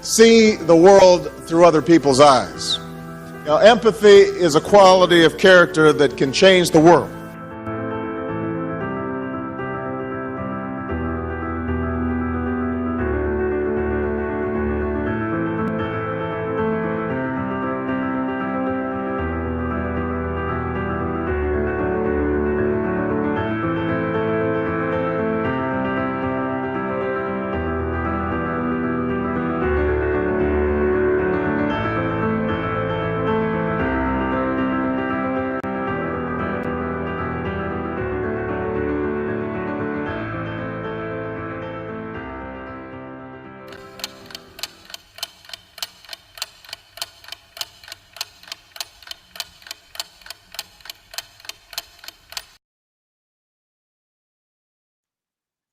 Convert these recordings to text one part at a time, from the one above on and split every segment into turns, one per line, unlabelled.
see the world through other people's eyes. Now, empathy is a quality of character that can change the world.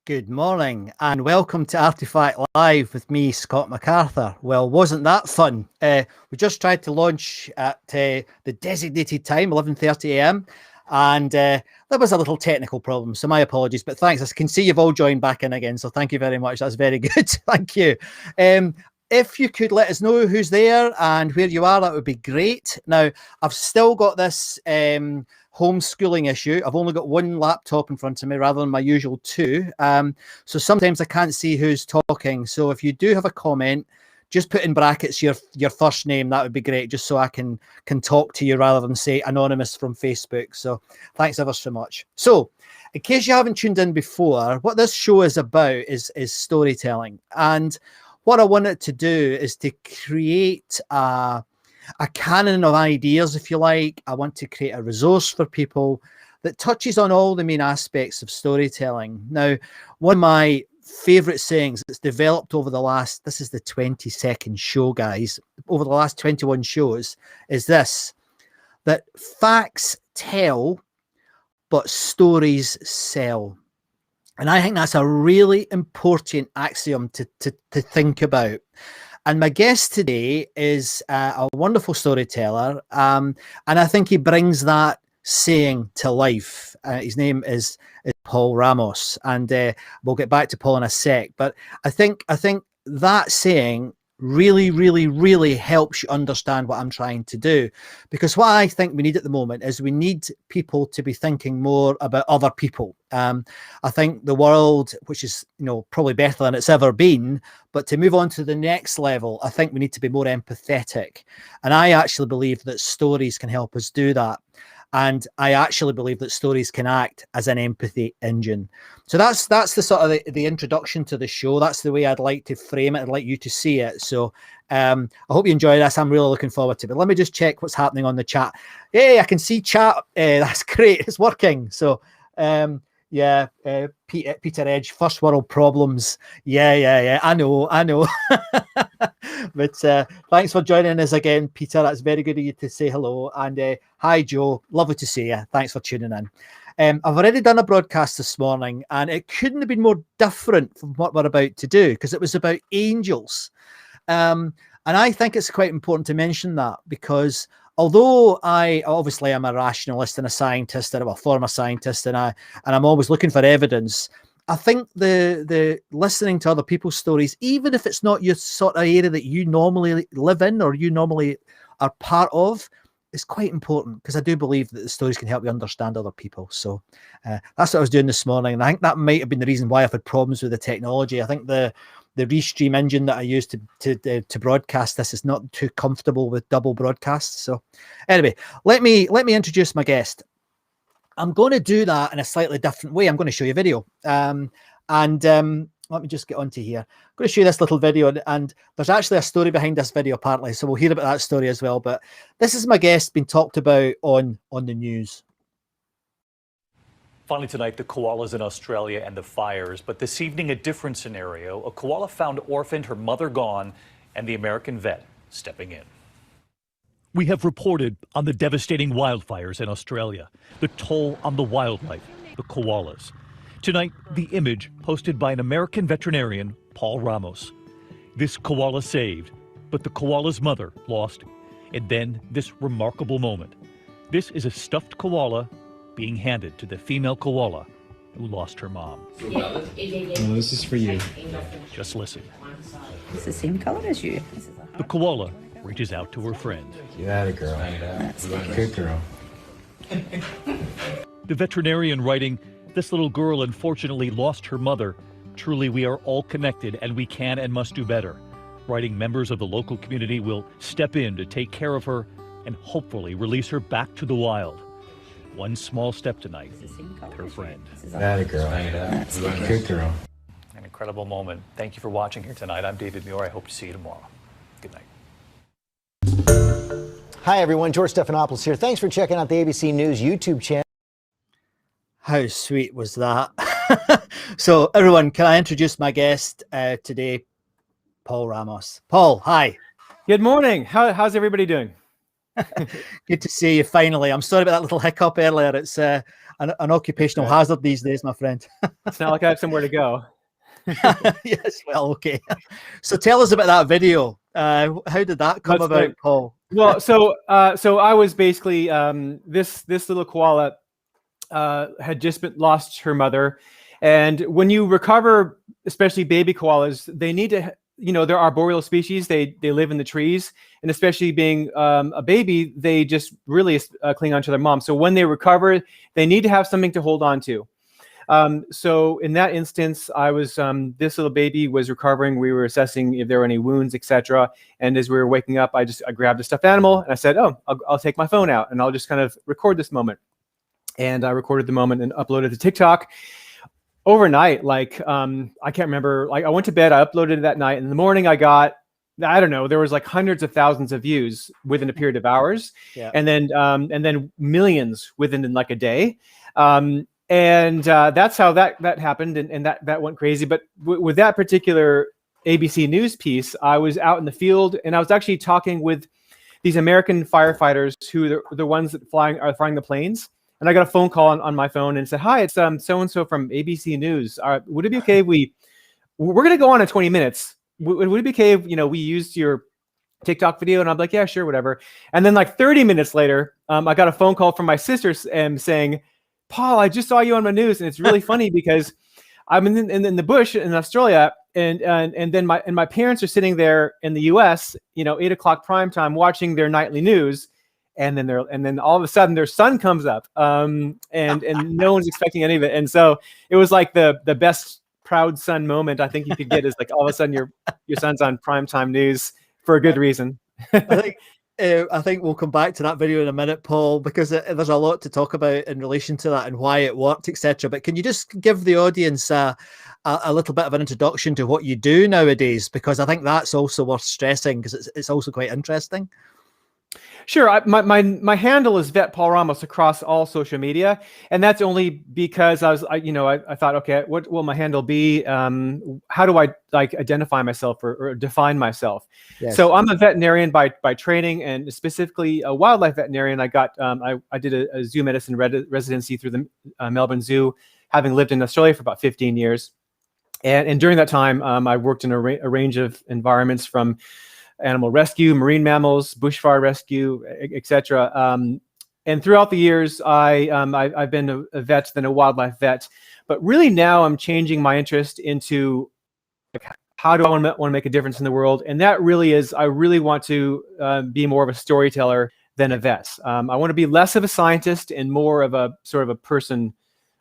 Good morning and welcome to Artefact Live with me, Scott MacArthur. Well, wasn't that fun? We just tried to launch at the designated time, 11:30 a.m. and there was a little technical problem, so my apologies, but thanks. I can see you've all joined back in again, so thank you very much. That's very good. Thank you. If you could let us know who's there and where you are, that would be great. Now, I've still got this homeschooling issue. I've only got one laptop in front of me rather than my usual two. So sometimes I can't see who's talking. So if you do have a comment, just put in brackets your first name. That would be great, just so I can talk to you rather than say anonymous from Facebook. So thanks ever so much. So in case you haven't tuned in before, what this show is about is storytelling. And what I wanted to do is to create a canon of ideas, if you like. I want to create a resource for people that touches on all the main aspects of storytelling. Now, one of my favorite sayings that's developed over the last, this is the 22nd show, guys, over the last 21 shows, is this, that facts tell, but stories sell. And I think that's a really important axiom to think about. And my guest today is a wonderful storyteller, and I think he brings that saying to life. His name is Paul Ramos, and we'll get back to Paul in a sec. But I think that saying really helps you understand what I'm trying to do, because what I think we need at the moment is we need people to be thinking more about other people. I think the world, which is probably better than it's ever been, but to move on to the next level, I think we need to be more empathetic, and I actually believe that stories can help us do that. And I actually believe that stories can act as an empathy engine. So that's the sort of the introduction to the show. That's the way I'd like to frame it. I'd like you to see it. So I hope you enjoy this. I'm really looking forward to it. But let me just check what's happening on the chat. Hey, I can see chat. That's great. It's working. So yeah, Peter Edge, first world problems. Yeah. I know. But thanks for joining us again, Peter. That's very good of you to say hello. And hi, Joe. Lovely to see you. Thanks for tuning in. I've already done a broadcast this morning, and it couldn't have been more different from what we're about to do, because it was about angels. And I think it's quite important to mention that, because although I obviously am a rationalist and a scientist, and I'm a former scientist, and I'm always looking for evidence, I think the listening to other people's stories, even if it's not your sort of area that you normally live in or you normally are part of, is quite important, because I do believe that the stories can help you understand other people. So that's what I was doing this morning, and I think that might have been the reason why I've had problems with the technology. I think the Restream engine that I use to broadcast this is not too comfortable with double broadcasts. So anyway, let me introduce my guest. I'm going to do that in a slightly different way. I'm going to show you a video. Let me just get onto here. I'm going to show you this little video, and there's actually a story behind this video apparently, so we'll hear about that story as well. But this is my guest being talked about on the news.
Finally tonight, the koalas in Australia and the fires. But this evening, a different scenario. A koala found orphaned, her mother gone, and the American vet stepping in. We have reported on the devastating wildfires in Australia, the toll on the wildlife, the koalas. Tonight, the image posted by an American veterinarian, Paul Ramos. This koala saved, but the koala's mother lost. And then this remarkable moment. This is a stuffed koala being handed to the female koala who lost her mom.
No, this is for you.
Just listen.
It's the same color as you.
The koala reaches out to her friend.
You had a girl. That's good girl.
The veterinarian writing, "This little girl unfortunately lost her mother. Truly, we are all connected and we can and must do better." Writing, members of the local community will step in to take care of her and hopefully release her back to the wild. One small step tonight with her friend.
You had a girl. That's good girl.
An incredible moment. Thank you for watching here tonight. I'm David Muir. I hope to see you tomorrow. Good night.
Hi, everyone. George Stephanopoulos here. Thanks for checking out the ABC News YouTube channel.
How sweet was that? So, everyone, can I introduce my guest today, Paul Ramos? Paul, hi.
Good morning. How's everybody doing?
Good to see you finally. I'm sorry about that little hiccup earlier. It's an occupational hazard these days, my friend.
It's not like I have somewhere to go.
Yes, well, okay. So tell us about that video. How did that come about, Paul?
Well, so I was basically this little koala had just lost her mother, and when you recover, especially baby koalas, they need to, they're arboreal species. They live in the trees, and especially being a baby, they just really cling on to their mom. So when they recover, they need to have something to hold on to. So in that instance, I was this little baby was recovering. We were assessing if there were any wounds, etc. And as we were waking up, I grabbed a stuffed animal and I said, "Oh, I'll take my phone out and I'll just kind of record this moment." And I recorded the moment and uploaded to TikTok overnight. I can't remember. Like, I went to bed, I uploaded it that night, and in the morning I got, I don't know, there was like hundreds of thousands of views within a period of hours, and then millions within like a day. And that's how that happened, and that went crazy. But with that particular ABC News piece, I was out in the field, and I was actually talking with these American firefighters who are the ones that are flying the planes. And I got a phone call on my phone and said, "Hi, it's so-and-so from ABC News. Would it be okay if we're going to go on in 20 minutes. Would it be okay if, we used your TikTok video?" And I'm like, "Yeah, sure, whatever." And then like 30 minutes later, I got a phone call from my sister saying, "Paul, I just saw you on my news." And it's really funny because I'm in the bush in Australia, and then my parents are sitting there in the US, 8 o'clock prime time, watching their nightly news. And then all of a sudden their son comes up, and no one's expecting any of it. And so it was like the best proud son moment I think you could get, is like all of a sudden your son's on primetime news for a good reason.
I think we'll come back to that video in a minute, Paul, because there's a lot to talk about in relation to that and why it worked, etc. But can you just give the audience a little bit of an introduction to what you do nowadays? Because I think that's also worth stressing, because it's also quite interesting.
Sure. My handle is Vet Paul Ramos across all social media, and that's only because I thought, okay, what will my handle be? How do I identify myself or define myself? Yes. So I'm a veterinarian by training, and specifically a wildlife veterinarian. I got I did a zoo medicine residency through the Melbourne Zoo, having lived in Australia for about 15 years, and during that time I worked in a range of environments, from animal rescue, marine mammals, bushfire rescue, etc. And throughout the years, I've been a vet, then a wildlife vet. But really now I'm changing my interest into how do I want to make a difference in the world? And that really is, I really want to be more of a storyteller than a vet. I want to be less of a scientist and more of a sort of a person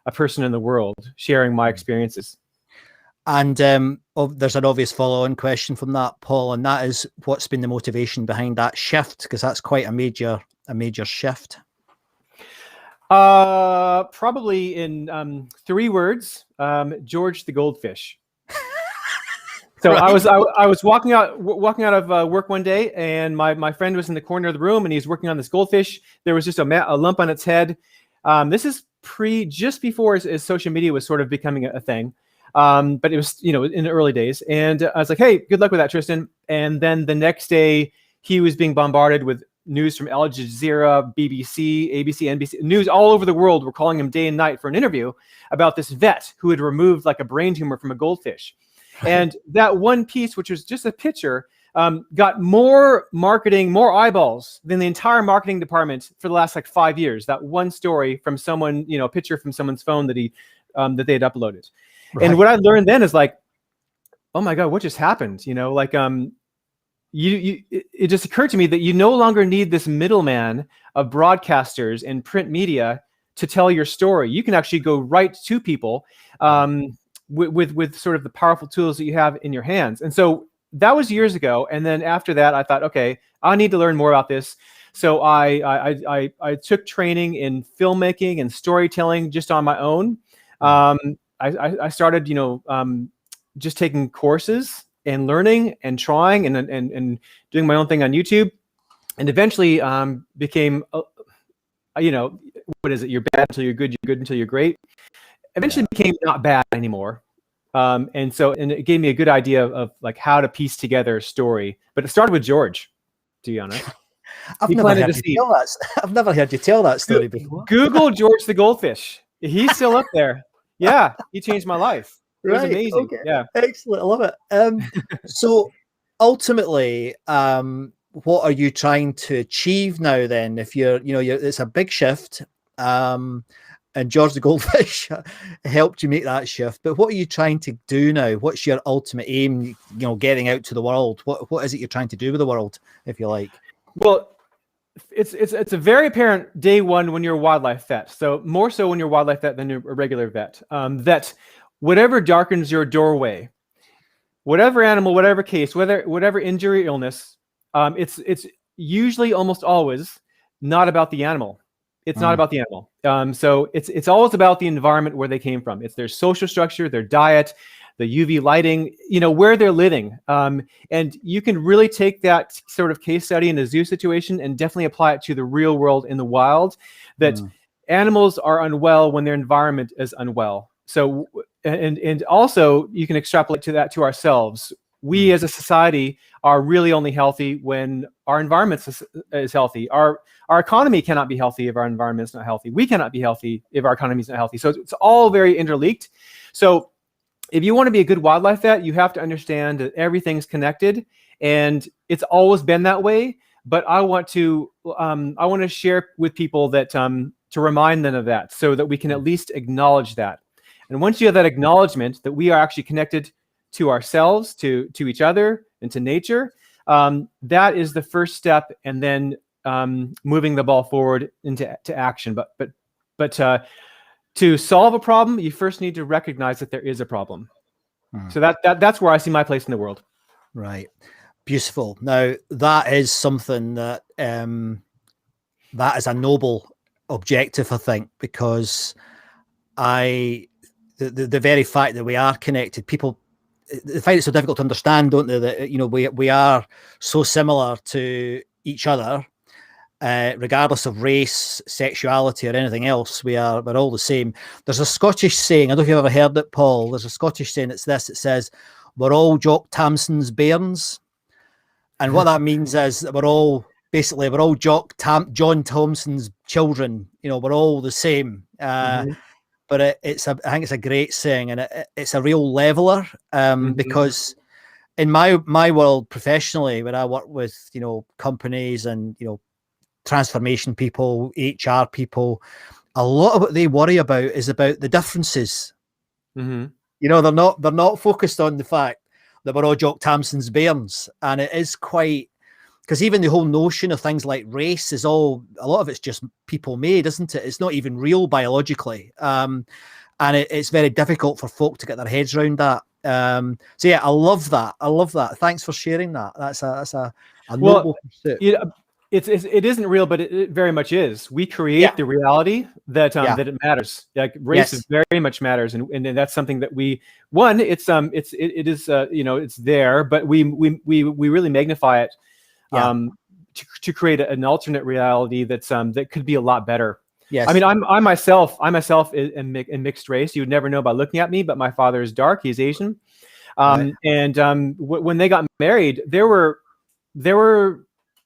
in the world, sharing my experiences.
And there's an obvious follow-on question from that, Paul, and that is, what's been the motivation behind that shift? Because that's quite a major shift.
Probably in 3 words, George the goldfish. So right. I was walking out of work one day, and my friend was in the corner of the room, and he's working on this goldfish. There was just a lump on its head. This is just before as social media was sort of becoming a thing. But it was, in the early days, and I was like, "Hey, good luck with that, Tristan." And then the next day he was being bombarded with news from Al Jazeera, BBC, ABC, NBC, news all over the world were calling him day and night for an interview about this vet who had removed like a brain tumor from a goldfish. And that one piece, which was just a picture, got more marketing, more eyeballs than the entire marketing department for the last 5 years. That one story from someone, a picture from someone's phone that they had uploaded. Right. And what I learned then is oh oh my God, what just happened? You know, like it just occurred to me that you no longer need this middleman of broadcasters and print media to tell your story. You can actually go right to people with sort of the powerful tools that you have in your hands. And so that was years ago. And then after that, I thought, okay, I need to learn more about this. So I took training in filmmaking and storytelling just on my own. I started, just taking courses and learning and trying and doing my own thing on YouTube, and eventually became, what is it? You're bad until you're good until you're great. Eventually became not bad anymore. And it gave me a good idea of like how to piece together a story. But it started with George, to be honest.
I've never heard you tell that story before.
Google George the goldfish. He's still up there. Yeah, he changed my life. It was amazing.
Okay.
Yeah,
excellent. I love it. So ultimately, what are you trying to achieve now? Then, if it's a big shift, and George the goldfish helped you make that shift. But what are you trying to do now? What's your ultimate aim? Getting out to the world. What is it you're trying to do with the world, if you like?
Well, it's a very apparent day one when you're a wildlife vet. So more so when you're a wildlife vet than a regular vet. That whatever darkens your doorway, whatever animal, whatever case, whatever injury, illness, it's usually almost always not about the animal. It's not about the animal. So it's always about the environment where they came from. It's their social structure, their diet, the UV lighting, where they're living. And you can really take that sort of case study in a zoo situation and definitely apply it to the real world in the wild, that animals are unwell when their environment is unwell. So, and also you can extrapolate that to ourselves. We as a society are really only healthy when our environment is healthy. Our economy cannot be healthy if our environment is not healthy. We cannot be healthy if our economy is not healthy. So it's all very interlinked. So if you want to be a good wildlife vet, you have to understand that everything's connected, and it's always been that way. But I want to share with people that to remind them of that, so that we can at least acknowledge that. And once you have that acknowledgement that we are actually connected to ourselves, to each other, and to nature, that is the first step, and then moving the ball forward into action. But to solve a problem, you first need to recognize that there is a problem. So that's where I see my place in the world.
Right. Beautiful. Now that is something that that is a noble objective, I think, because the very fact that we are connected, people they find it so difficult to understand, don't they? That we are so similar to each other, regardless of race, sexuality, or anything else. We're all the same. There's a Scottish saying, I don't know if you've ever heard it, Paul. There's a Scottish saying. It's this. It says, "We're all Jock Tamson's bairns," and what that means is that we're all John Thompson's children. We're all the same. But I think it's a great saying, and it's a real leveler, because in my world professionally, when I work with companies and transformation people, HR people, a lot of what they worry about is about the differences. They're not focused on the fact that we're all Jock Tamson's bairns, and it is quite. Because even the whole notion of things like race is a lot of it's just people made, isn't it? It's not even real biologically. And it's very difficult for folk to get their heads around that. So yeah, I love that. Thanks for sharing that. That's a noble pursuit.
It isn't real, but it very much is. We create the reality that it matters. Like race is very much matters, and that's something that it's there, but we really magnify it. To create an alternate reality that could be a lot better. Yes. I mean, I myself am mixed race. You would never know by looking at me, but my father is dark. He's Asian. And when they got married, there were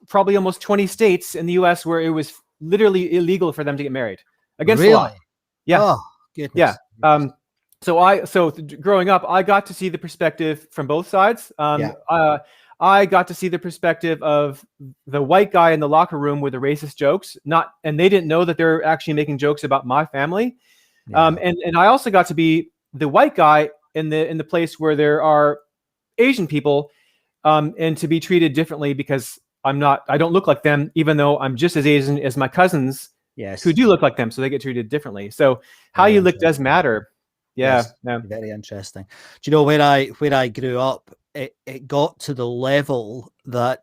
probably almost 20 states in the U.S. where it was literally illegal for them to get married against the law. Yeah. Oh, goodness. Yeah. So growing up, I got to see the perspective from both sides. I got to see the perspective of the white guy in the locker room with the racist jokes, and they didn't know that they're actually making jokes about my family. And I also got to be the white guy in the place where there are Asian people, and to be treated differently because I don't look like them, even though I'm just as Asian as my cousins who do look like them, so they get treated differently. So how you look does matter. Yeah,
Yes, very interesting. Do you know where I grew up? It got to the level that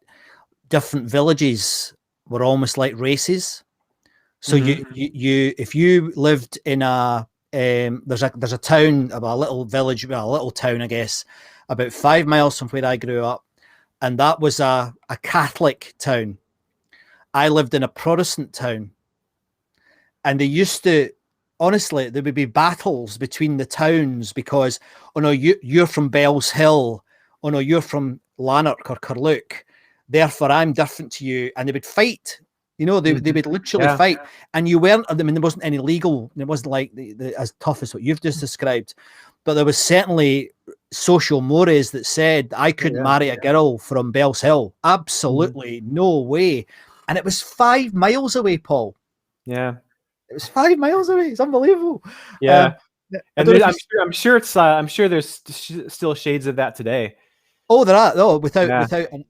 different villages were almost like races. So you if you lived in a there's a town, a little village, a little town, I guess, about 5 miles from where I grew up, and that was a Catholic town. I lived in a Protestant town, and they used to, honestly, there would be battles between the towns because, oh no, you're from Bells Hill, oh no, you're from Lanark or Carluke, therefore I'm different to you, and they would fight. You know, they would literally fight, and you weren't. I mean, there wasn't any legal. It wasn't like as tough as what you've just described, but there was certainly social mores that said I couldn't marry a girl from Bells Hill. Absolutely no way. And it was 5 miles away, Paul.
Yeah,
it was 5 miles away. It's unbelievable.
Yeah, and I'm sure there's still shades of that today.
Oh, there are. Oh,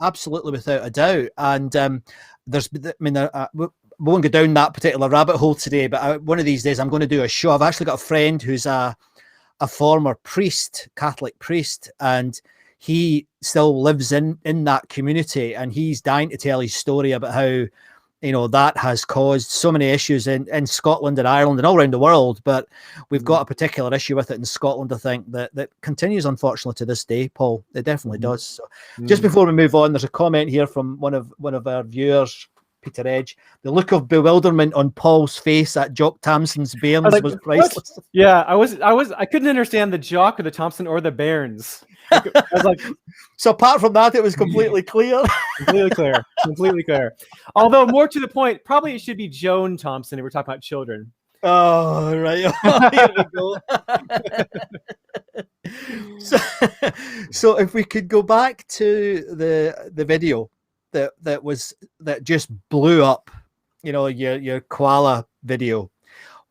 absolutely without a doubt. And we won't go down that particular rabbit hole today, but one of these days I'm going to do a show. I've actually got a friend who's a former priest, Catholic priest, and he still lives in that community, and he's dying to tell his story about how, you know, that has caused so many issues in Scotland and Ireland and all around the world. But we've got a particular issue with it in Scotland, I think, that continues, unfortunately, to this day, Paul. It definitely does. So just before we move on, there's a comment here from one of our viewers, Peter Edge. The look of bewilderment on Paul's face at Jock Tamson's bairns was priceless.
What? Yeah, I couldn't understand the Jock or the Thompson or the bairns. I was like,
so apart from that, it was completely clear.
completely clear. Although more to the point, probably it should be Joan Thompson if we're talking about children.
Oh, right. Here we go. So if we could go back to the video that just blew up, you know, your koala video.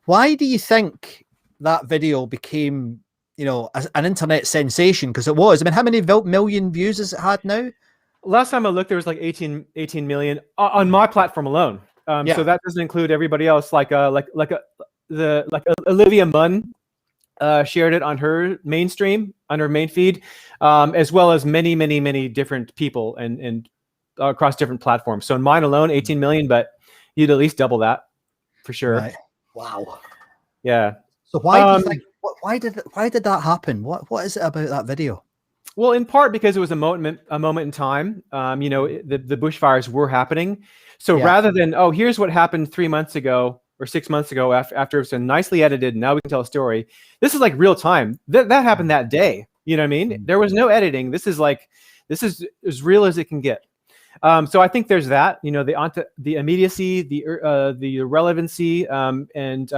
Why do you think that video became, you know, an internet sensation? Because it was. I mean, how many million views has it had now?
Last time I looked, there was like 18 million on my platform alone. So that doesn't include everybody else. Like Olivia Munn shared it on her mainstream, on her main feed, as well as many different people and across different platforms. So in mine alone, 18 million, but you'd at least double that for sure.
Right. Wow.
Yeah.
So why do you think? Why did that happen? What is it about that video?
Well, in part because it was a moment in time. You know, the bushfires were happening. So rather than, oh, here's what happened 3 months ago or 6 months ago after it's been nicely edited, now we can tell a story. This is like real time. That happened that day. You know what I mean? There was no editing. This is as real as it can get. So I think there's that. You know, the immediacy, the relevancy, and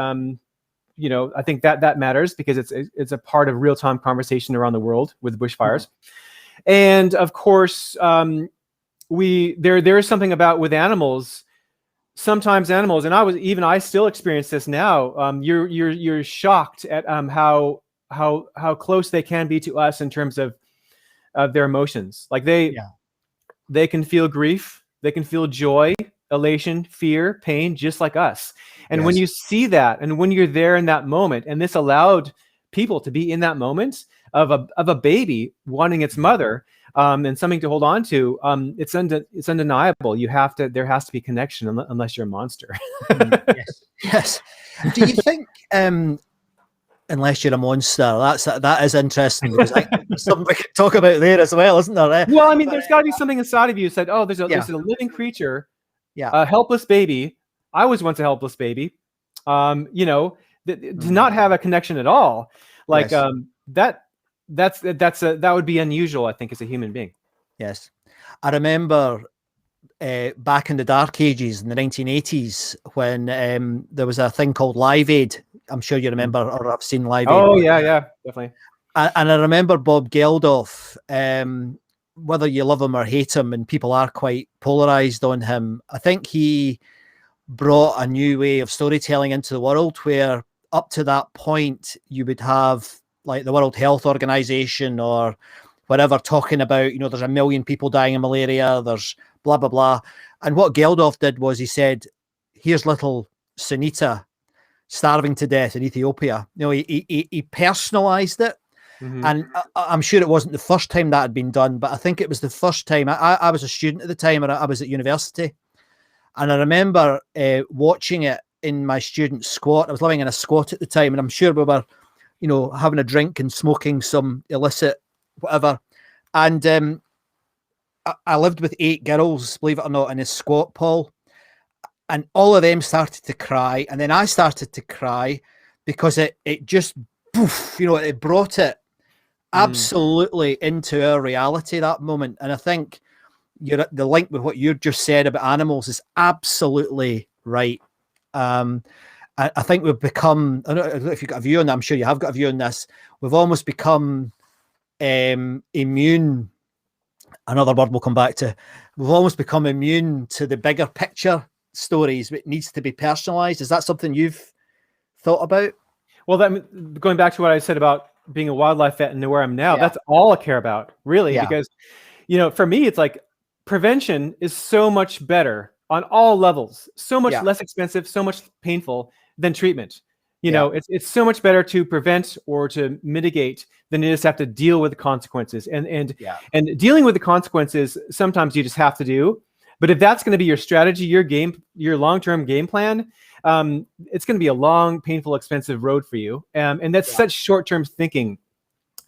you know, I think that matters because it's a part of real time conversation around the world with bushfires, and of course, there is something about with animals. Sometimes animals, and I still experience this now. You're shocked at how close they can be to us in terms of their emotions. Like they can feel grief, they can feel joy, elation, fear, pain, just like us. And when you see that, and when you're there in that moment, and this allowed people to be in that moment of a baby wanting its mother, and something to hold on to, it's undeniable. There has to be connection unless you're a monster.
Yes. Do you think, unless you're a monster, that is interesting because there's something we can talk about there as well, isn't there?
Well, I mean, there's got to be something inside of you that said, oh, there's a living creature, a helpless baby. I was once a helpless baby. You know, to not have a connection at all, like that would be unusual, I think, as a human being.
Yes, I remember back in the dark ages in the 1980s when there was a thing called Live Aid. I'm sure you remember or have seen Live Aid.
Oh yeah, definitely.
And I remember Bob Geldof. Whether you love him or hate him, and people are quite polarized on him, I think he brought a new way of storytelling into the world where up to that point you would have like the World Health Organization or whatever, talking about, there's 1 million people dying of malaria, there's blah, blah, blah. And what Geldof did was he said, here's little Sunita starving to death in Ethiopia. He personalized it. And I'm sure it wasn't the first time that had been done, but I think it was the first time. I was a student at the time, and I was at university. And I remember watching it in my student squat. I was living in a squat at the time, and I'm sure we were, having a drink and smoking some illicit whatever. And I lived with 8 girls, believe it or not, in his squat, Paul. And all of them started to cry. And then I started to cry because it just, poof, it brought it absolutely into our reality, that moment. And I think the link with what you just said about animals is absolutely right. I think we've become, I don't know if you've got a view on that, I'm sure you have got a view on this. We've almost become immune, another word we'll come back to. We've almost become immune to the bigger picture stories. It needs to be personalized. Is that something you've thought about?
Well, going back to what I said about being a wildlife vet and where I'm now, that's all I care about, really, because, for me, it's like prevention is so much better on all levels, so much less expensive, so much painful than treatment. It's so much better to prevent or to mitigate than it is to have to deal with the consequences. And dealing with the consequences, sometimes you just have to do. But if that's going to be your strategy, your long-term game plan, it's going to be a long, painful, expensive road for you. And that's such short-term thinking.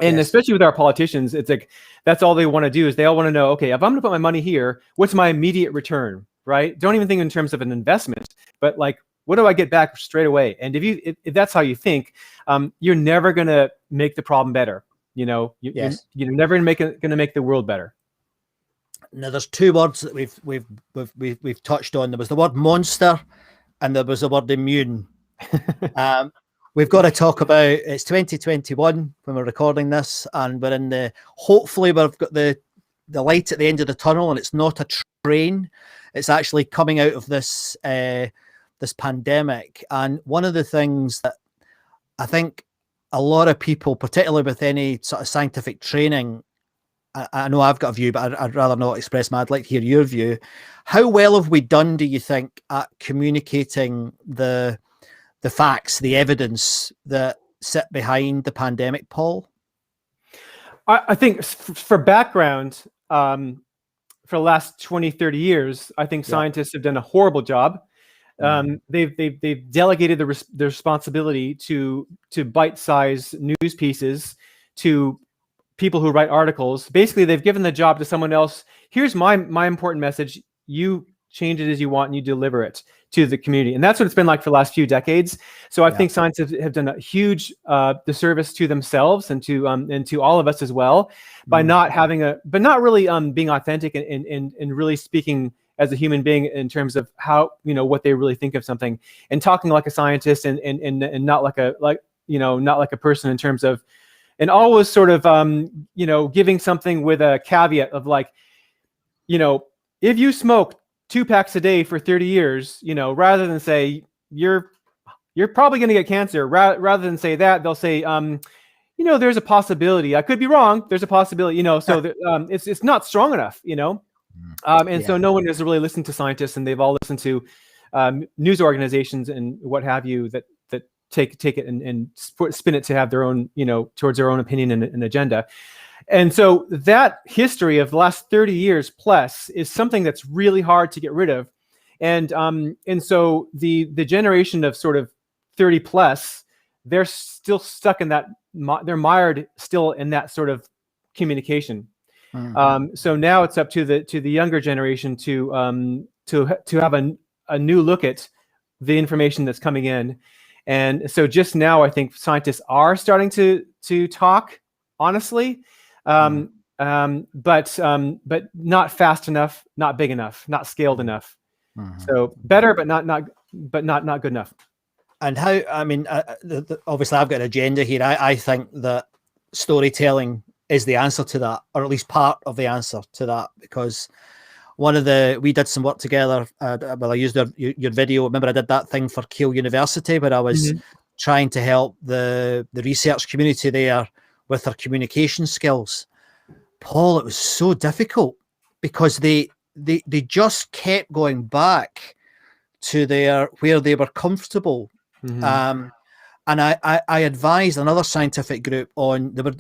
And especially with our politicians, it's like, that's all they want to do is they all want to know, okay, if I'm going to put my money here, what's my immediate return, right? Don't even think in terms of an investment, but like, what do I get back straight away? And if that's how you think, you're never going to make the problem better. You're never going to make the world better.
Now, there's 2 words that we've touched on. There was the word monster, and there was the word immune. We've got to talk about, it's 2021 when we're recording this, and we're hopefully we've got the light at the end of the tunnel, and it's not a train. It's actually coming out of this this pandemic. And one of the things that I think a lot of people, particularly with any sort of scientific training, I know I've got a view, but I'd rather not express mine. I'd like to hear your view. How well have we done, do you think, at communicating the facts, the evidence that sit behind the pandemic, Paul?
I think for background, for the last 20, 30 years, I think scientists have done a horrible job. They've delegated the responsibility to bite-sized news pieces, to people who write articles. Basically, they've given the job to someone else. Here's my important message. You change it as you want and you deliver it to the community. And that's what it's been like for the last few decades. So I think scientists have done a huge disservice to themselves and to all of us as well by not really being authentic and really speaking as a human being in terms of how, what they really think of something, and talking like a scientist and not like a person in terms of, and always sort of, giving something with a caveat of like, if you smoke 2 packs a day for 30 years, rather than say you're probably going to get cancer, rather than say that, they'll say, there's a possibility. I could be wrong. There's a possibility, so it's not strong enough, so no one has really listened to scientists, and they've all listened to news organizations and what have you that take it and spin it to have their own, towards their own opinion and agenda. And so that history of the last 30 years plus is something that's really hard to get rid of. And so the generation of sort of 30 plus, they're still stuck in that, they're mired still in that sort of communication. So now it's up to the younger generation to have a new look at the information that's coming in. And so just now, I think scientists are starting to talk honestly, but not fast enough, not big enough, not scaled enough. So better, but not good enough.
And how? I mean, obviously, I've got an agenda here. I think that storytelling is the answer to that, or at least part of the answer to that, because we did some work together. I used your video. Remember, I did that thing for Keele University where I was trying to help the research community there with their communication skills. Paul, it was so difficult because they just kept going back to where they were comfortable.
Mm-hmm.
And I advised another scientific group on. Do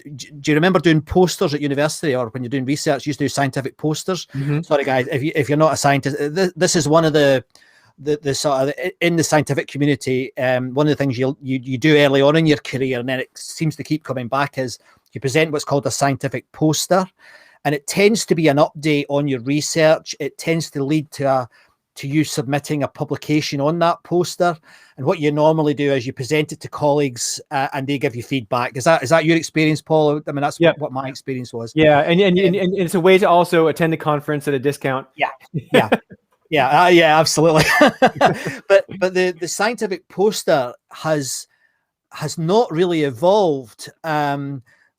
you remember doing posters at university, or when you're doing research, you used to do scientific posters?
Mm-hmm.
Sorry, guys, if you're not a scientist, this is one of the sort of in the scientific community. One of the things you do early on in your career, and then it seems to keep coming back, is you present what's called a scientific poster, and it tends to be an update on your research. It tends to lead to you submitting a publication on that poster. And what you normally do is you present it to colleagues and they give you feedback. Is that your experience, Paul? I mean, that's what my experience was.
Yeah, and it's a way to also attend a conference at a discount.
Yeah, absolutely. but the scientific poster has not really evolved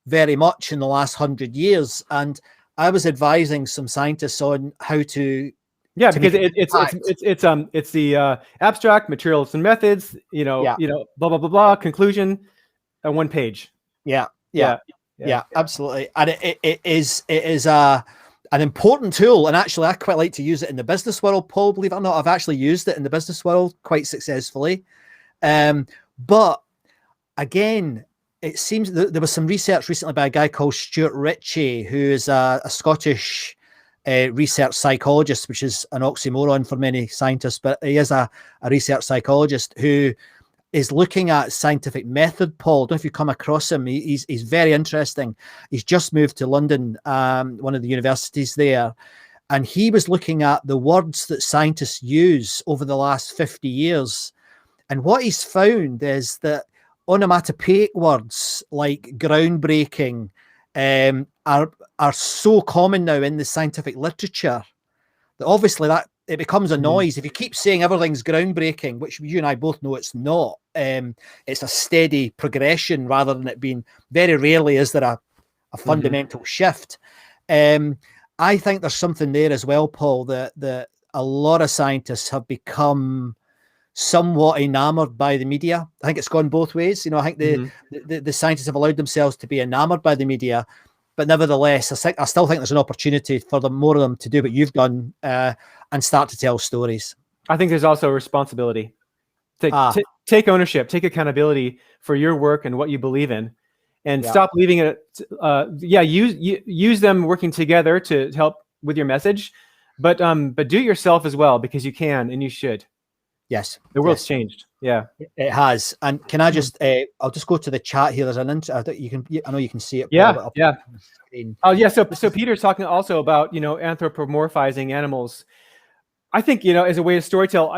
very much in the last 100 years. And I was advising some scientists on how to.
Yeah, because it's the abstract, materials and methods, blah blah blah blah, conclusion, and 1 page.
Yeah, absolutely. And it is an important tool. And actually, I quite like to use it in the business world. Paul, believe it or not, I've actually used it in the business world quite successfully. But again, it seems that there was some research recently by a guy called Stuart Ritchie, who is a Scottish research psychologist, which is an oxymoron for many scientists, but he is a research psychologist who is looking at scientific method. Paul, I don't know if you come across him. He's very interesting. He's just moved to London, one of the universities there, and he was looking at the words that scientists use over the last 50 years. And what he's found is that onomatopoeic words like groundbreaking are so common now in the scientific literature that obviously that it becomes a noise. If you keep saying everything's groundbreaking, which you and I both know it's not, it's a steady progression rather than it being, very rarely is there a fundamental shift. I think there's something there as well, Paul, that a lot of scientists have become somewhat enamored by the media. I think it's gone both ways. I think the scientists have allowed themselves to be enamored by the media, but nevertheless, I still think there's an opportunity for more of them to do what you've done and start to tell stories.
I think there's also a responsibility. Take ownership, take accountability for your work and what you believe in, and stop leaving it. Use them working together to help with your message, but do it yourself as well, because you can and you should.
Yes,
the world's changed. Yeah,
it has. And can I just? I'll just go to the chat here. There's an I know you can see it.
Yeah. Oh yeah. So Peter's talking also about anthropomorphizing animals. I think as a way to storytell.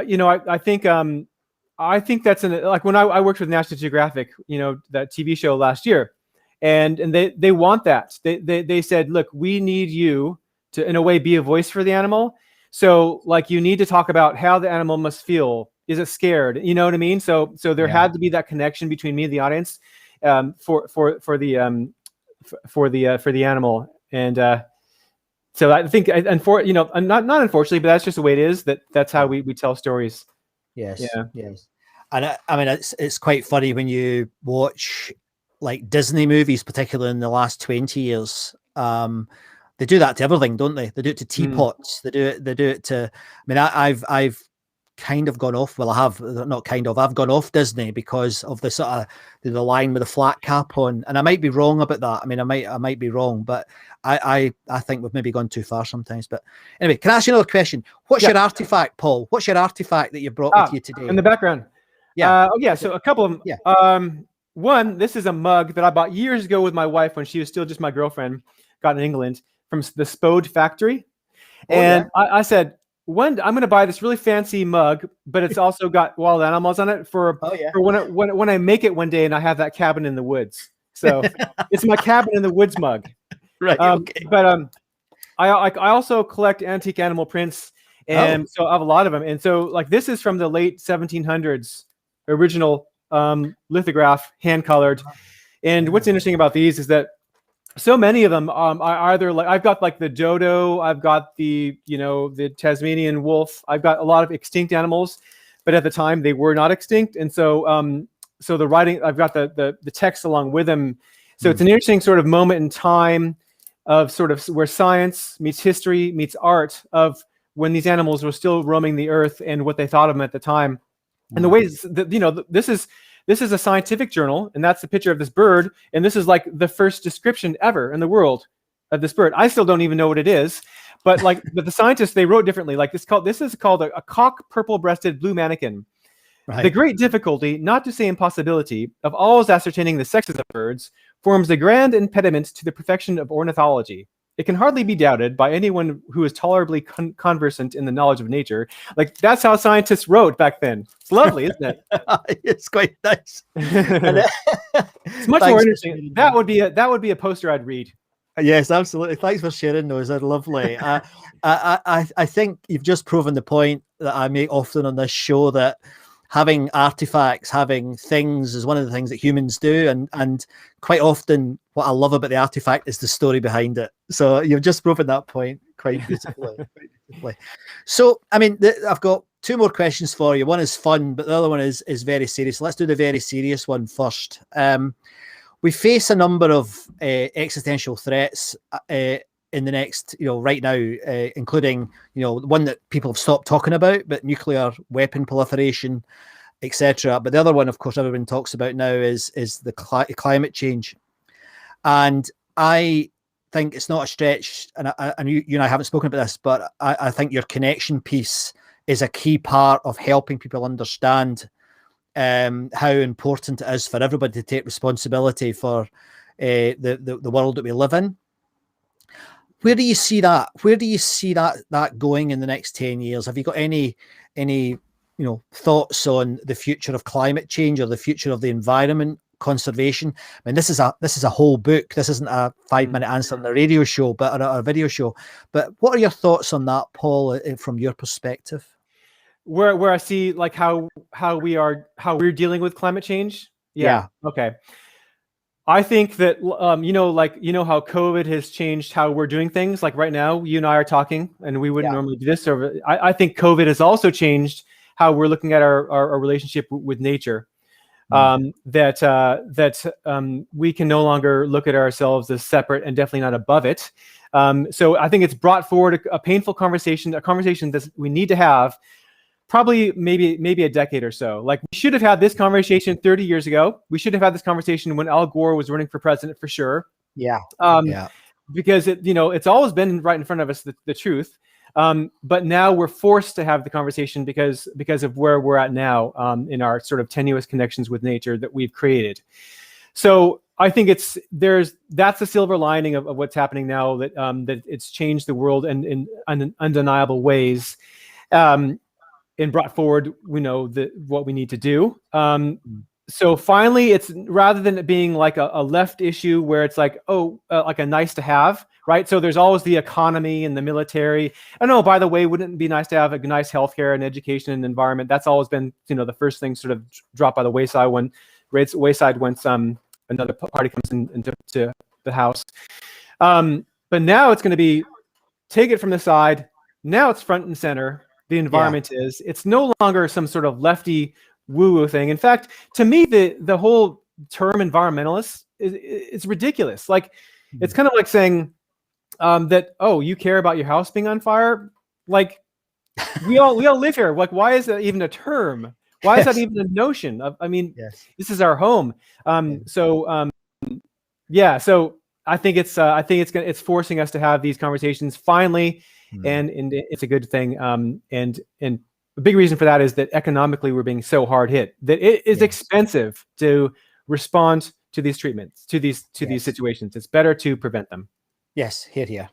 I think that's like when I worked with National Geographic. That TV show last year, and they want that. They said, look, we need you to in a way be a voice for the animal. So like you need to talk about how the animal must feel. Is it scared? You know what I mean? So there had to be that connection between me and the audience for the animal. And so I think not unfortunately, but that's just the way it is. That's how we tell stories.
Yes. Yeah. Yes. And I mean, it's quite funny when you watch like Disney movies, particularly in the last 20 years. They do that to everything, don't they? They do it to teapots. They do it to. I mean, I've kind of gone off. Well, I have not kind of. I've gone off Disney because of the sort of the line with the flat cap on, and I might be wrong about that. I mean, I might be wrong, but I think we've maybe gone too far sometimes. But anyway, can I ask you another question? What's your artifact, Paul? What's your artifact that you brought with you today?
In the background. Yeah. So a couple of them. Yeah. One, this is a mug that I bought years ago with my wife when she was still just my girlfriend. Got in England from the Spode factory. I said, I'm going to buy this really fancy mug, but it's also got wild animals on it for when I make it one day and I have that cabin in the woods. So it's my cabin in the woods mug.
Right.
But I also collect antique animal prints, and so I have a lot of them. And so like this is from the late 1700s, original lithograph, hand colored. And what's interesting about these is that so many of them are either like I've got like the dodo, I've got the the Tasmanian wolf, I've got a lot of extinct animals, but at the time they were not extinct, and so so the writing, I've got the text along with them. So it's an interesting sort of moment in time of sort of where science meets history meets art, of when these animals were still roaming the earth and what they thought of them at the time. And the ways that, this is a scientific journal, and that's the picture of this bird, and this is like the first description ever in the world of this bird. I still don't even know what it is, but but the scientists, they wrote differently. Like this is called a cock purple-breasted blue manakin.
Right.
The great difficulty, not to say impossibility, of always ascertaining the sexes of birds forms a grand impediment to the perfection of ornithology. It can hardly be doubted by anyone who is tolerably conversant in the knowledge of nature. Like, that's how scientists wrote back then. It's lovely, isn't it?
It's quite nice.
It's much more interesting. That would be a poster I'd read.
Yes, absolutely. Thanks for sharing those. They're lovely. I think you've just proven the point that I make often on this show, that having artifacts, having things is one of the things that humans do. And quite often what I love about the artifact is the story behind it. So you've just proven that point quite beautifully. So, I mean, I've got two more questions for you. One is fun, but the other one is very serious. Let's do the very serious one first. We face a number of existential threats in the next, right now, including, one that people have stopped talking about, but nuclear weapon proliferation, etc. But the other one, of course, everyone talks about now is the climate change. And I think it's not a stretch, and you and I haven't spoken about this, but I think your connection piece is a key part of helping people understand how important it is for everybody to take responsibility for the world that we live in. Where do you see that? Where do you see that going in the next 10 years? Have you got any thoughts on the future of climate change or the future of the environment, conservation? I mean, this is a whole book. This isn't a 5-minute answer on a radio show, but a video show. But what are your thoughts on that, Paul, from your perspective?
Where I see like how we're dealing with climate change. Yeah. Okay. I think that how COVID has changed how we're doing things. Like right now, you and I are talking, and we wouldn't normally do this. I think COVID has also changed how we're looking at our relationship with nature. That we can no longer look at ourselves as separate and definitely not above it. So I think it's brought forward a painful conversation, a conversation that we need to have. Probably maybe a decade or so. Like, we should have had this conversation 30 years ago. We should have had this conversation when Al Gore was running for president, for sure.
Yeah.
Because it's always been right in front of us, the truth. But now we're forced to have the conversation because of where we're at now in our sort of tenuous connections with nature that we've created. So I think that's the silver lining of what's happening now, that it's changed the world in undeniable ways. And brought forward, what we need to do. So finally, it's rather than it being like a left issue where it's like, like a nice to have, right? So there's always the economy and the military. And by the way, wouldn't it be nice to have a nice healthcare and education and environment? That's always been, the first thing sort of dropped by the wayside once another party comes into the house. But now it's going to be take it from the side. Now it's front and center. The environment is. It's no longer some sort of lefty woo-woo thing. In fact, to me, the whole term environmentalist is ridiculous. Like, it's kind of like saying that, you care about your house being on fire. Like, we all live here. Like, why is that even a term? Why is that even a notion? This is our home. So I think it's forcing us to have these conversations finally. And it's a good thing. And the big reason for that is that economically we're being so hard hit that it is expensive to respond to these treatments, to these situations. It's better to prevent them.
Yes, here.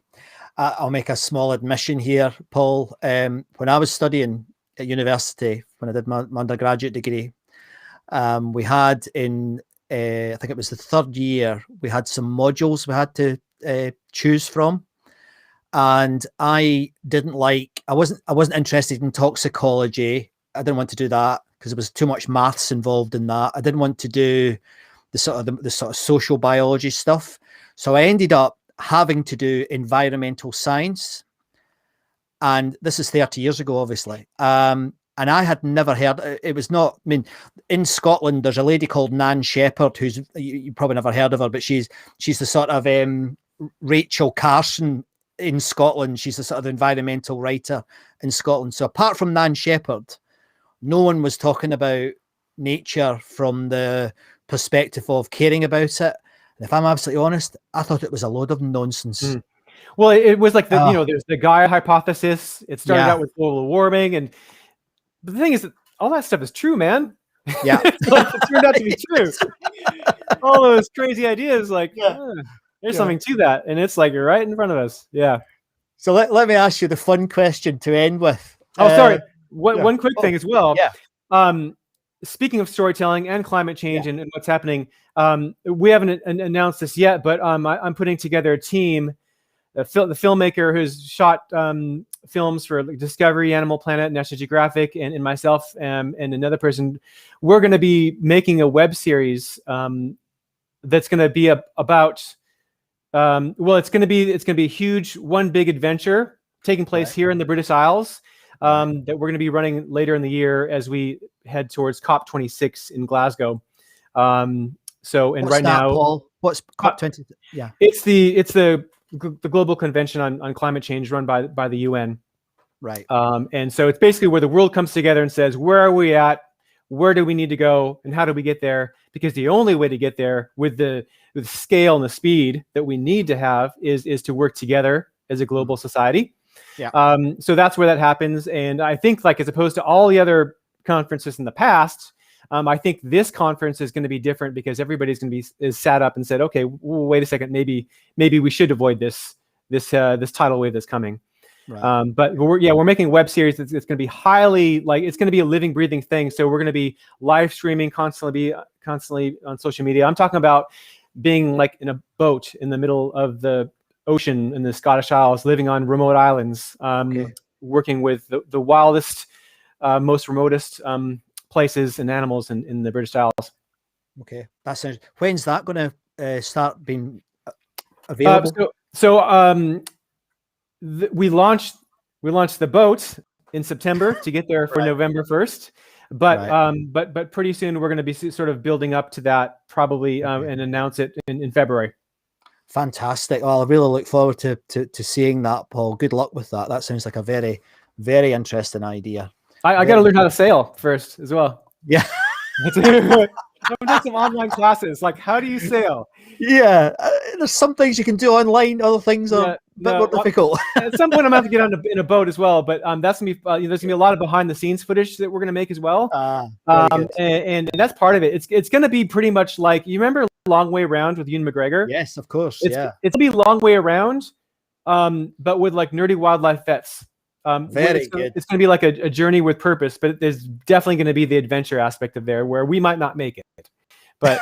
I'll make a small admission here, Paul. When I was studying at university, when I did my undergraduate degree, we had in I think it was the third year, we had some modules we had to choose from. And I wasn't interested in toxicology. I didn't want to do that because there was too much maths involved in that. I didn't want to do the sort of social biology stuff. So I ended up having to do environmental science. And this is 30 years ago, obviously. And I had never heard, it was not, in Scotland, there's a lady called Nan Shepherd, who's, you probably never heard of her, but she's the sort of Rachel Carson in Scotland. She's a sort of environmental writer in Scotland. So apart from Nan Shepherd, no one was talking about nature from the perspective of caring about it. And if I'm absolutely honest, I thought it was a load of nonsense.
Well, it was like there's the Gaia hypothesis. It started out with global warming, and the thing is that all that stuff is true, man.
Yeah,
it turned out to be true. All those crazy ideas, there's something to that, and it's like you're right in front of us. Yeah.
So let me ask you the fun question to end with.
Oh, sorry. One quick thing as well.
Yeah.
Speaking of storytelling and climate change and what's happening, we haven't announced this yet, but I'm putting together a team. The filmmaker who's shot films for Discovery, Animal Planet, National Geographic, and myself and another person. We're going to be making a web series that's going to be about. It's going to be a huge one big adventure taking place here in the British Isles that we're going to be running later in the year as we head towards COP26 in Glasgow.
Paul? What's COP20? Yeah,
it's the global convention on climate change run by the UN.
Right.
And so it's basically where the world comes together and says, where are we at? Where do we need to go? And how do we get there? Because the only way to get there with the scale and the speed that we need to have is to work together as a global society.
Yeah.
So that's where that happens. And I think as opposed to all the other conferences in the past, I think this conference is going to be different because everybody's going to be sat up and said, okay, wait a second, maybe we should avoid this tidal wave that's coming. Right. But we're making a web series. It's going to be highly it's going to be a living, breathing thing. So we're going to be live streaming constantly on social media. I'm talking about being in a boat in the middle of the ocean in the Scottish Isles, living on remote islands, working with the wildest, most remotest places and animals in the British Isles.
Okay, that sounds. When's that going to start being available?
We launched the boat in September to get there for November 1st, but pretty soon we're going to be sort of building up to that probably and announce it in February.
Fantastic. Well, I really look forward to seeing that, Paul. Good luck with that. That sounds like a very, very interesting idea.
I got to learn how to sail first as well.
Yeah.
I'm doing some online classes. How do you sail?
Yeah. There's some things you can do online. Other things are a bit more difficult.
At some point, I'm going to have to get in a boat as well. But that's going to be there's going to be a lot of behind the scenes footage that we're going to make as well. And that's part of it. It's going to be pretty much you remember Long Way Around with Ewan McGregor?
Yes, of course.
It's going to be Long Way Around, but with nerdy wildlife vets.
Very good.
It's going to be like a journey with purpose, but there's definitely going to be the adventure aspect of there where we might not make it, but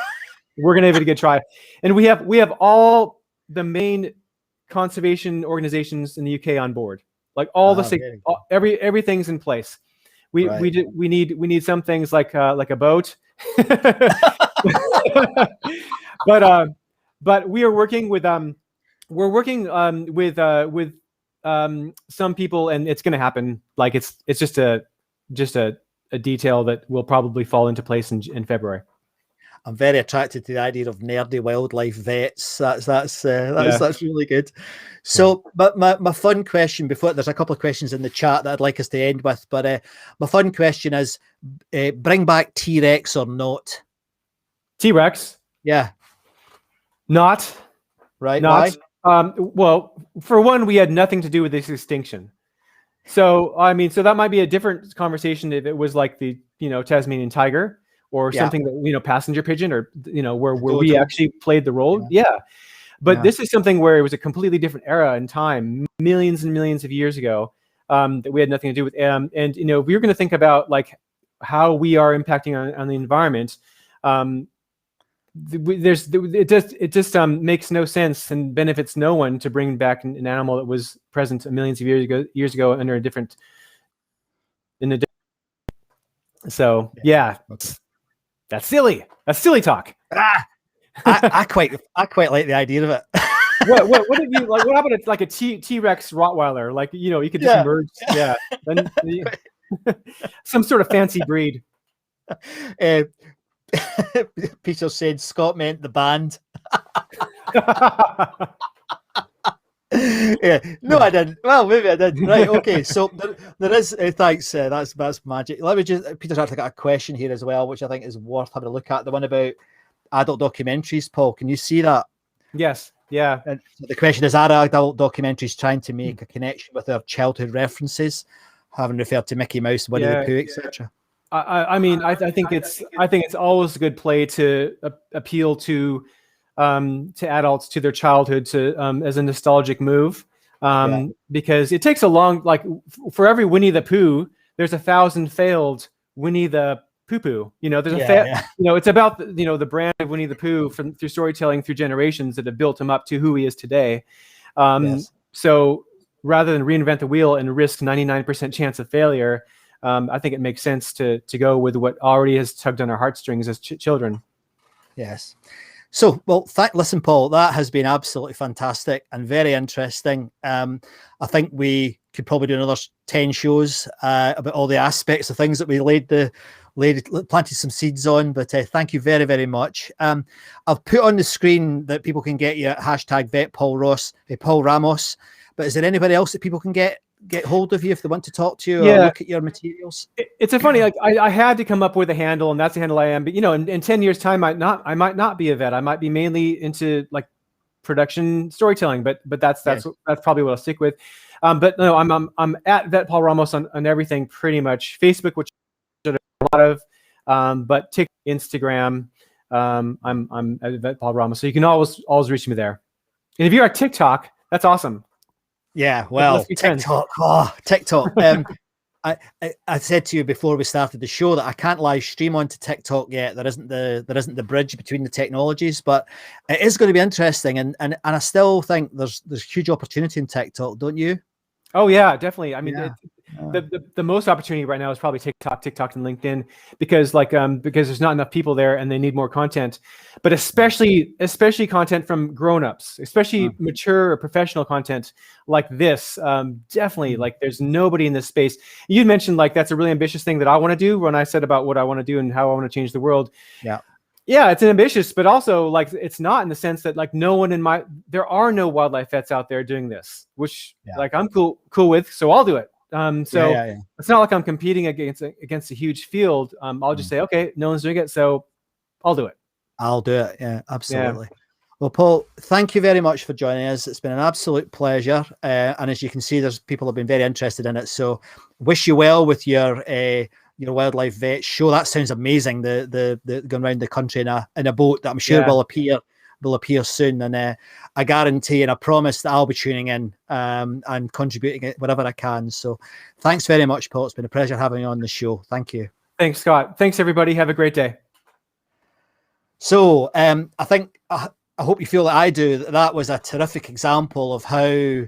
we're going to give it a good try. And we have all the main conservation organizations in the UK on board, everything's in place. We need some things like a boat, but we are working with some people, and it's going to happen. It's just a detail that will probably fall into place in February.
I'm very attracted to the idea of nerdy wildlife vets. That's really good. So, but my fun question there's a couple of questions in the chat that I'd like us to end with, but my fun question is, bring back T-Rex or not?
T-Rex?
Yeah.
Not.
Right.
Not.
Why?
Well, for one, we had nothing to do with this extinction. So, so that might be a different conversation if it was the Tasmanian tiger or something that, passenger pigeon or, where we actually played the role. Yeah. But this is something where it was a completely different era in time, millions and millions of years ago, that we had nothing to do with. And, if we were going to think about how we are impacting on the environment, it just makes no sense and benefits no one to bring back an animal that was present millions of years ago under a different. So that's silly. That's silly talk.
I quite like the idea of it.
What if you what happened? It's like a T-Rex Rottweiler. You could just merge. Yeah. Then some sort of fancy breed.
Peter said Scott meant the band. Yeah, no, I didn't. Well, maybe I did. Right, okay. So there is. Thanks. That's magic. Let me just. Peter's actually got a question here as well, which I think is worth having a look at. The one about adult documentaries. Paul, can you see that?
Yes. Yeah.
And the question is: are adult documentaries trying to make a connection with their childhood references, having referred to Mickey Mouse, Winnie the Pooh, etc.?
I mean, I think it's always a good play to appeal to adults, to their childhood, to as a nostalgic move, because it takes a long, like, for every Winnie the Pooh, there's 1,000 failed Winnie the Pooh. You know, there's you know, it's about the brand of Winnie the Pooh through storytelling through generations that have built him up to who he is today. So rather than reinvent the wheel and risk 99% chance of failure, I think it makes sense to go with what already has tugged on our heartstrings as children.
Yes. So, well, listen, Paul, that has been absolutely fantastic and very interesting. I think we could probably do another 10 shows about all the aspects of things that we planted some seeds on. But thank you very, very much. I've put on the screen that people can get you at #VetPaul Ramos. But is there anybody else that people can get hold of you if they want to talk to you or look at your materials?
It's a funny, like, I had to come up with a handle, and that's the handle I am. But in 10 years time, I might not be a vet. I might be mainly into like production storytelling, but that's probably what I'll stick with. But no, I'm at Vet Paul Ramos on everything pretty much. Facebook, which a lot of, but TikTok, Instagram, I'm at Vet Paul Ramos. So you can always reach me there. And if you're at TikTok, that's awesome.
Yeah, well, TikTok. I said to you before we started the show that I can't live stream onto TikTok yet. There isn't the bridge between the technologies, but it is going to be interesting. And I still think there's huge opportunity in TikTok, don't you?
Oh yeah, definitely. I mean, the most opportunity right now is probably TikTok and LinkedIn, because there's not enough people there and they need more content, but especially content from grown-ups, especially mature or professional content like this. Definitely, like, there's nobody in this space. You mentioned, like, that's a really ambitious thing that I want to do when I said about what I want to do and how I want to change the world. Yeah, it's ambitious, but also, like, it's not, in the sense that, like, there are no wildlife vets out there doing this, which like I'm cool with, so I'll do it. It's not like I'm competing against a huge field. I'll just say, okay, no one's doing it, so I'll do it.
Yeah, absolutely. Well, Paul, thank you very much for joining us. It's been an absolute pleasure. And as you can see, there's people have been very interested in it. So wish you well with your wildlife vet show. That sounds amazing. The going around the country in a boat that I'm sure will appear soon. And I guarantee and I promise that I'll be tuning in and contributing it wherever I can. So thanks very much, Paul. It's been a pleasure having you on the show. Thank you.
Thanks, Scott. Thanks, everybody. Have a great day.
So I think I hope you feel that I do. That was a terrific example of how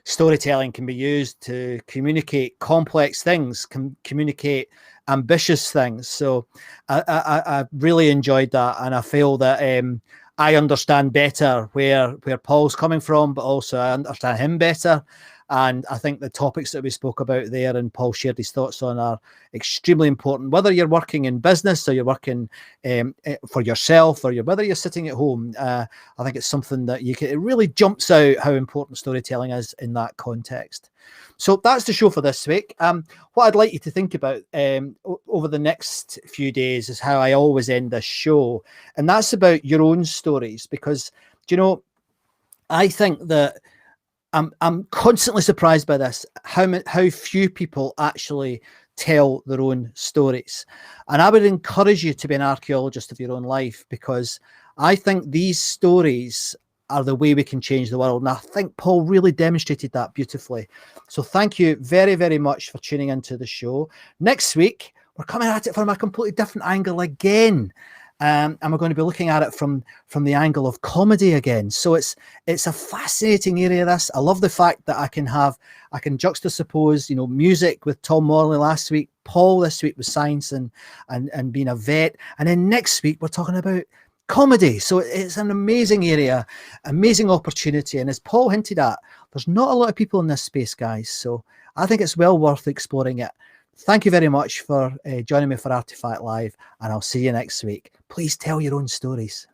storytelling can be used to communicate complex things, communicate ambitious things. So I really enjoyed that, and I feel that I understand better where Paul's coming from, but also I understand him better. And I think the topics that we spoke about there and Paul shared his thoughts on are extremely important, whether you're working in business or you're working for yourself, or whether you're sitting at home. I think it's something that it really jumps out how important storytelling is in that context. So that's the show for this week. What I'd like you to think about over the next few days is how I always end this show. And that's about your own stories, because, I think that I'm constantly surprised by this, how few people actually tell their own stories. And I would encourage you to be an archaeologist of your own life, because I think these stories are the way we can change the world. And I think Paul really demonstrated that beautifully. So thank you very, very much for tuning into the show. Next week, we're coming at it from a completely different angle again. And we're going to be looking at it from the angle of comedy again. So it's a fascinating area, this. I love the fact that I can juxtapose, music with Tom Morley last week, Paul this week with science and being a vet. And then next week, we're talking about comedy. So it's an amazing area, amazing opportunity. And as Paul hinted at, there's not a lot of people in this space, guys. So I think it's well worth exploring it. Thank you very much for joining me for Artifact Live, and I'll see you next week. Please tell your own stories.